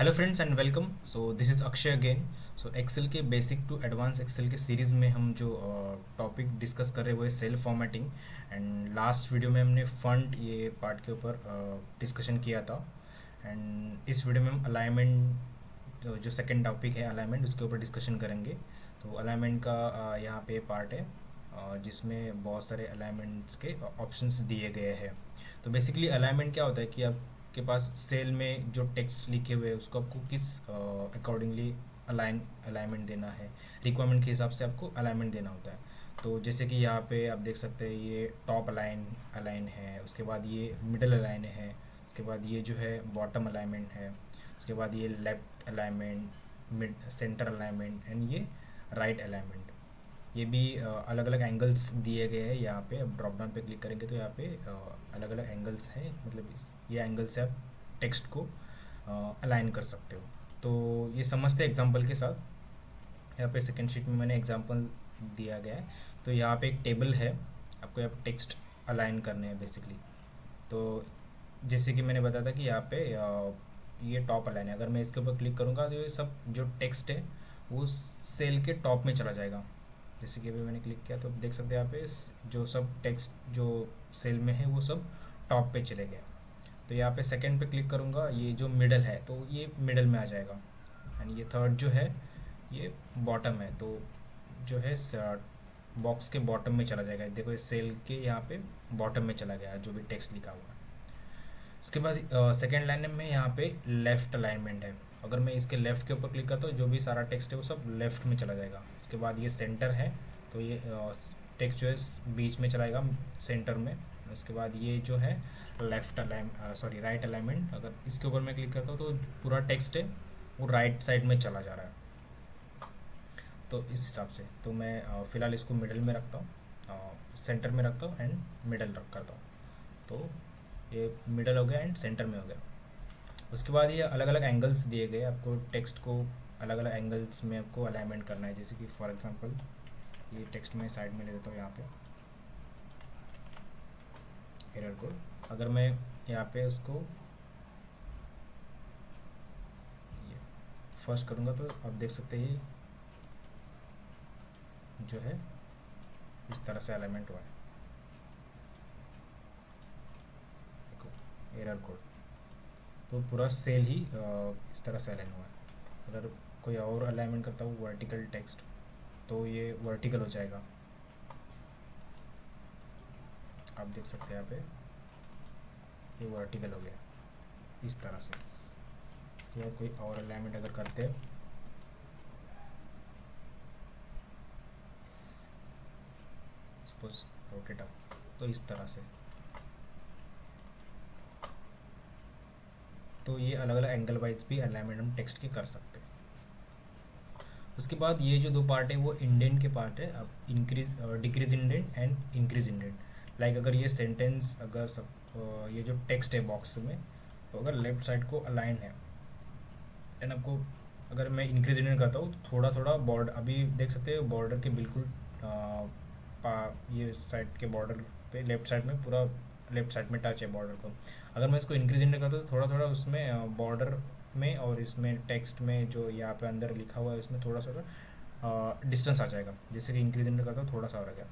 Hello friends and welcome. So this is Akshay again. So Excel के basic to advance Excel के series में हम जो टॉपिक डिस्कस कर रहे हैं वो है cell formatting. And last video में हमने फंड ये पार्ट के ऊपर डिस्कशन किया था। एंड इस वीडियो में हम अलाइनमेंट जो सेकंड टॉपिक है अलाइनमेंट उसके ऊपर डिस्कशन करेंगे। तो अलाइनमेंट का यहाँ पे पार्ट है जिसमें बहुत सारे अलाइनमेंट्स के ऑप्शंस दिए गए हैं। तो बेसिकली अलाइनमेंट क्या होता है कि आपके पास सेल में जो टेक्स्ट लिखे हुए हैं उसको आपको किस अकॉर्डिंगली अलाइनमेंट देना है, रिक्वायरमेंट के हिसाब से आपको अलाइनमेंट देना होता है। तो जैसे कि यहाँ पे आप देख सकते हैं ये टॉप अलाइन अलाइन है, उसके बाद ये मिडल अलाइन है, उसके बाद ये जो है बॉटम अलाइनमेंट है, उसके बाद ये left alignment, mid centre alignment and ये राइट अलाइनमेंट। ये भी अलग अलग एंगल्स दिए गए हैं यहाँ पे। अब ड्रॉप डाउन पे क्लिक करेंगे तो यहाँ पे अलग अलग एंगल्स हैं, मतलब ये एंगल से आप टेक्स्ट को अलाइन कर सकते हो। तो ये समझते हैं एग्जांपल के साथ। यहाँ पे सेकंड शीट में मैंने एग्जांपल दिया गया है। तो यहाँ पे एक टेबल है, आपको यहाँ पे टेक्स्ट अलाइन करने हैं बेसिकली। तो जैसे कि मैंने बताया था कि यहाँ पे ये टॉप अलाइन है। अगर मैं इसके ऊपर क्लिक करूँगा तो ये सब जो टेक्स्ट है वो सेल के टॉप में चला जाएगा। जैसे कि अभी मैंने क्लिक किया तो आप देख सकते हैं यहाँ पे जो सब टेक्स्ट जो सेल में है वो सब टॉप पे चले गए। तो यहाँ पे सेकंड पे क्लिक करूँगा, ये जो मिडल है तो ये मिडल में आ जाएगा। एंड ये थर्ड जो है ये बॉटम है, तो जो है बॉक्स के बॉटम में चला जाएगा। देखो ये सेल के यहाँ पे बॉटम में चला गया जो भी टेक्स्ट लिखा हुआ है। उसके बाद सेकेंड लाइन में यहाँ पे लेफ़्ट अलाइनमेंट है। अगर मैं इसके लेफ़्ट के ऊपर क्लिक करता हूँ जो भी सारा टेक्स्ट है वो सब लेफ़्ट में चला जाएगा। उसके बाद ये सेंटर है, तो ये टेक्स्ट जो है बीच में चलाएगा सेंटर में। उसके बाद ये जो है लेफ़्ट अलाइन राइट अलाइनमेंट, अगर इसके ऊपर मैं क्लिक करता हूँ तो पूरा टेक्स्ट है वो राइट साइड में चला जा रहा है। तो इस हिसाब से तो मैं फ़िलहाल इसको मिडल में रखता हूँ, सेंटर में रखता हूँ एंड मिडल रख करता हूँ। तो ये मिडल हो गया एंड सेंटर में हो गया। उसके बाद ये अलग अलग एंगल्स दिए गए, आपको टेक्स्ट को अलग अलग एंगल्स में आपको अलाइनमेंट करना है। जैसे कि फॉर एग्जांपल ये टेक्स्ट में साइड में ले देता हूँ यहाँ पे एरर कोड। अगर मैं यहाँ पे उसको ये फर्स्ट करूँगा तो आप देख सकते हैं जो है इस तरह से अलाइनमेंट हुआ है। देखो एरर कोड, तो पूरा सेल ही इस तरह से अलाइन हुआ है। अगर कोई और अलाइनमेंट करता हूँ वर्टिकल टेक्स्ट तो ये वर्टिकल हो जाएगा, आप देख सकते हैं यहाँ पे ये वर्टिकल हो गया इस तरह से। इसके बाद कोई और अलाइनमेंट अगर करते हैं सपोज रोटेट अप, तो इस तरह से। तो ये अलग अलग एंगल वाइज भी अलाइनमेंट हम टेक्स्ट के कर सकते हैं। उसके बाद ये जो दो पार्ट है वो इंडेंट के पार्ट है। अब increase decrease indent and increase indent. Like अगर ये सेंटेंस अगर सब ये जो टेक्स्ट है बॉक्स में तो अगर लेफ्ट साइड को अलाइन है एंड आपको अगर मैं इंक्रीज इंडेंट करता हूँ तो थोड़ा थोड़ा बॉर्डर, अभी देख सकते हैं बॉर्डर के बिल्कुल ये साइड के बॉर्डर पे लेफ्ट साइड में पूरा लेफ्ट साइड में टच है बॉर्डर को। अगर मैं इसको इंक्रीज इंडेंट करता हूँ तो थोड़ा थोड़ा उसमें बॉर्डर में और इसमें टेक्स्ट में जो यहाँ पे अंदर लिखा हुआ है उसमें थोड़ा सा डिस्टेंस आ जाएगा। जैसे कि इंक्रीज इंडेंट करता हूँ थोड़ा सा हो गया।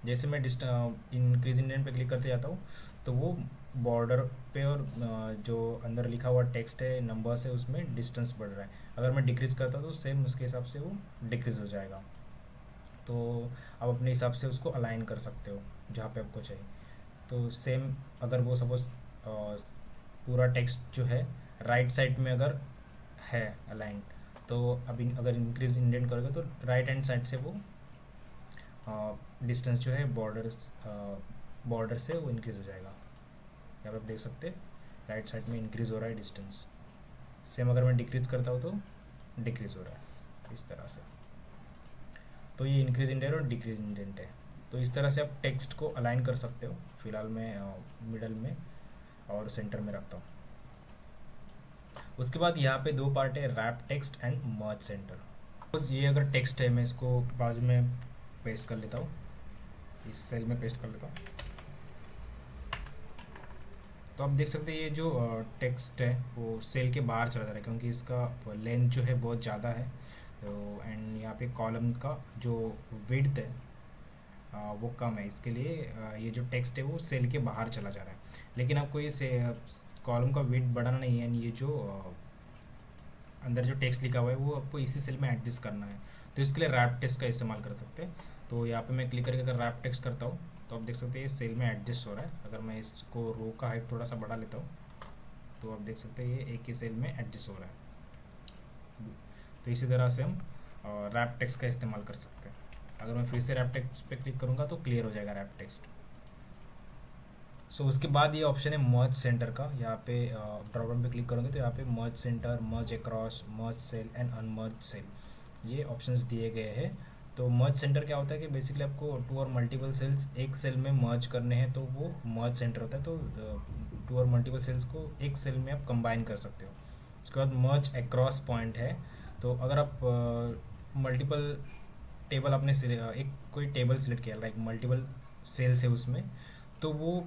जैसे मैं इंक्रीज इंडेंट पे क्लिक करते जाता हूँ तो वो बॉर्डर पे और जो अंदर लिखा हुआ टेक्स्ट है नंबर्स है उसमें डिस्टेंस बढ़ रहा है। अगर मैं डिक्रीज करता हूँ तो सेम उसके हिसाब से वो डिक्रीज हो जाएगा। तो आप अपने हिसाब से उसको अलाइन कर सकते हो जहाँ पे आपको चाहिए। तो सेम अगर वो सपोज पूरा टेक्स्ट जो है राइट साइड में अगर है अलाइन, तो अभी अगर इंक्रीज इंडेंट करोगे तो राइट हैंड साइड से वो डिस्टेंस जो है बॉर्डर से वो इंक्रीज़ हो जाएगा। यहाँ पे आप देख सकते हैं राइट साइड में इंक्रीज़ हो रहा है डिस्टेंस। सेम अगर मैं डिक्रीज़ करता हूँ तो डिक्रीज़ हो रहा है इस तरह से। तो ये इंक्रीज इंडेंट और डिक्रीज इंडेंट है। तो इस तरह से आप टेक्स्ट को अलाइन कर सकते हो। फिलहाल मैं मिडल में और सेंटर में रखता हूँ। उसके बाद यहाँ पे दो पार्ट है, wrap text and merge centre. तो ये अगर टेक्स्ट है मैं इसको बाजू में पेस्ट कर लेता हूँ, इस सेल में पेस्ट कर लेता हूँ। तो आप देख सकते हैं ये जो टेक्स्ट है वो सेल के बाहर चला जा रहा है क्योंकि इसका लेंथ जो है बहुत ज़्यादा है। तो एंड यहाँ पे कॉलम का जो विड्थ है वो कम है, इसके लिए ये जो टेक्स्ट है वो सेल के बाहर चला जा रहा है। लेकिन आपको ये से कॉलम का विड्थ बढ़ाना नहीं है, ये जो अंदर जो टेक्स्ट लिखा हुआ है वो आपको इसी सेल में एडजस्ट करना है। तो इसके लिए रैप टेक्स्ट का इस्तेमाल कर सकते हैं। तो यहाँ पे मैं क्लिक करके अगर रैप टेक्स्ट करता हूँ तो आप देख सकते हैं ये सेल में एडजस्ट हो रहा है। अगर मैं इसको रो का हाइट थोड़ा सा बढ़ा लेता हूँ तो आप देख सकते हैं ये एक ही सेल में एडजस्ट हो रहा है। तो इसी तरह से हम रैप टेक्स्ट का इस्तेमाल कर सकते हैं। अगर मैं फिर से रैप टेक्स्ट पे क्लिक करूँगा तो क्लियर हो जाएगा रैप टेक्स्ट। सो उसके बाद ये ऑप्शन है मर्ज सेंटर का। यहाँ पे ड्रॉप डाउन पे क्लिक करोगे तो यहाँ पे merge center, merge across, merge cell and unmerge cell ये ऑप्शंस दिए गए हैं। तो मर्ज सेंटर क्या होता है कि बेसिकली आपको टू और मल्टीपल सेल्स एक सेल में मर्ज करने हैं तो वो मर्ज सेंटर होता है। तो टू और मल्टीपल सेल्स को एक सेल में आप कंबाइन कर सकते हो। उसके बाद मर्ज अक्रॉस पॉइंट है। तो अगर आप मल्टीपल टेबल आपने एक कोई टेबल सिलेक्ट किया, लाइक मल्टीपल सेल्स है उसमें, तो वो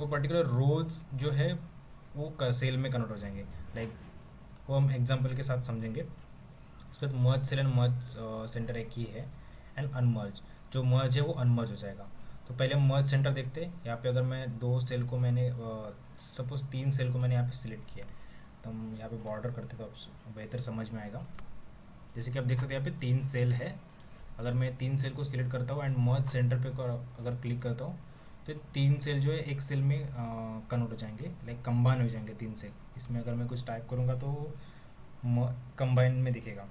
पर्टिकुलर रोज जो है वो सेल में कन्वर्ट हो जाएंगे। लाइक वो हम एग्जांपल के साथ समझेंगे। उसके बाद merge cell and merge center एक ही है। एंड अनमर्ज, जो मर्ज है वो अनमर्ज हो जाएगा। तो पहले हम मर्ज सेंटर देखते हैं। यहाँ पे अगर मैं दो सेल को मैंने सपोज तीन सेल को मैंने यहाँ पे सिलेक्ट किया तो हम यहाँ पे बॉर्डर करते तो आप बेहतर समझ में आएगा। जैसे कि आप देख सकते हैं यहाँ पे तीन सेल है। अगर मैं तीन सेल को सिलेक्ट करता हूँ एंड मर्ज सेंटर पे अगर क्लिक करता हूँ तो तीन सेल जो है एक सेल में कन्वर्ट हो जाएंगे, लाइक कंबाइन हो जाएंगे तीन सेल। इसमें अगर मैं कुछ टाइप करूँगा तो कंबाइन में दिखेगा।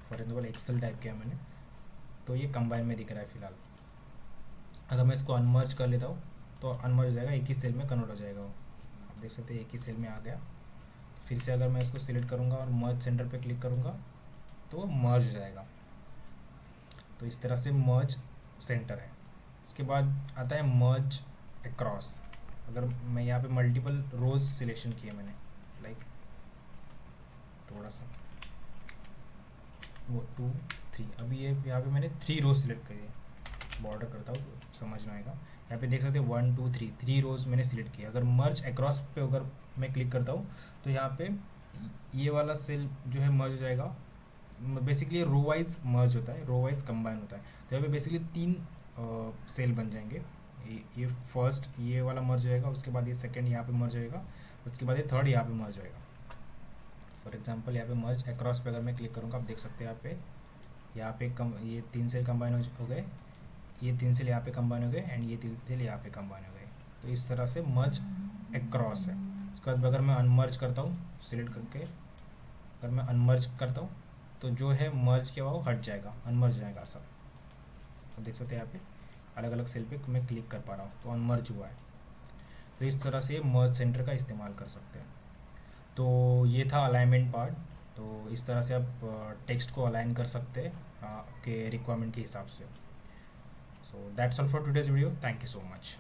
फॉर एग्जाम्पल एक्सेल टाइप किया मैंने तो ये कंबाइन में दिख रहा है फिलहाल। अगर मैं इसको अनमर्ज कर लेता हूँ तो अनमर्ज हो जाएगा, एक ही सेल में कन्वर्ट हो जाएगा वो। आप देख सकते हैं एक ही सेल में आ गया। फिर से अगर मैं इसको सिलेक्ट करूँगा और मर्ज सेंटर पे क्लिक करूँगा तो मर्ज हो जाएगा। तो इस तरह से मर्ज सेंटर है। इसके बाद आता है मर्ज अक्रॉस। अगर मैं यहाँ पे मल्टीपल रोज सिलेक्शन किए मैंने, लाइक थोड़ा सा वो 2 3, अभी ये यहाँ पे मैंने 3 रोज सिलेक्ट करी। बॉर्डर करता हूँ तो समझ में आएगा। यहाँ पे देख सकते हैं 1 2 3 3 रोज मैंने सिलेक्ट किया। अगर मर्ज अक्रॉस पे अगर मैं क्लिक करता हूँ तो यहाँ पे ये वाला सेल जो है मर्ज हो जाएगा। बेसिकली रो वाइज मर्ज होता है, रो वाइज कंबाइन होता है। तो यहाँ पे बेसिकली तीन सेल बन जाएंगे। ये फर्स्ट ये वाला मर्ज हो जाएगा, उसके बाद ये सेकंड यहाँ पे मर्ज होएगा, उसके बाद ये थर्ड यहाँ पे मर्ज होएगा। फॉर एग्जांपल यहाँ पे मर्ज अक्रॉस पे अगर मैं क्लिक करूँगा आप देख सकते हैं यहाँ पे ये तीन सेल कंबाइन हो गए, ये तीन सेल यहाँ पे कंबाइन हो गए एंड ये तीन सेल यहाँ पे कंबाइन हो गए। तो इस तरह से मर्ज अक्रॉस है। उसके बाद अगर मैं अनमर्ज करता हूँ सिलेक्ट करके, अगर मैं अनमर्ज करता हूँ तो जो है मर्ज किया हुआ वो हट जाएगा, अनमर्ज हो जाएगा सब। तो देख सकते हैं यहाँ पे अलग अलग सेल पे मैं क्लिक कर पा रहा हूँ तो अनमर्ज हुआ है। तो इस तरह से मर्ज सेंटर का इस्तेमाल कर सकते हैं। तो ये था अलाइनमेंट पार्ट। तो इस तरह से आप टेक्स्ट को अलाइन कर सकते हैं आपके रिक्वायरमेंट के हिसाब से। So that's all for today's video. Thank you so much.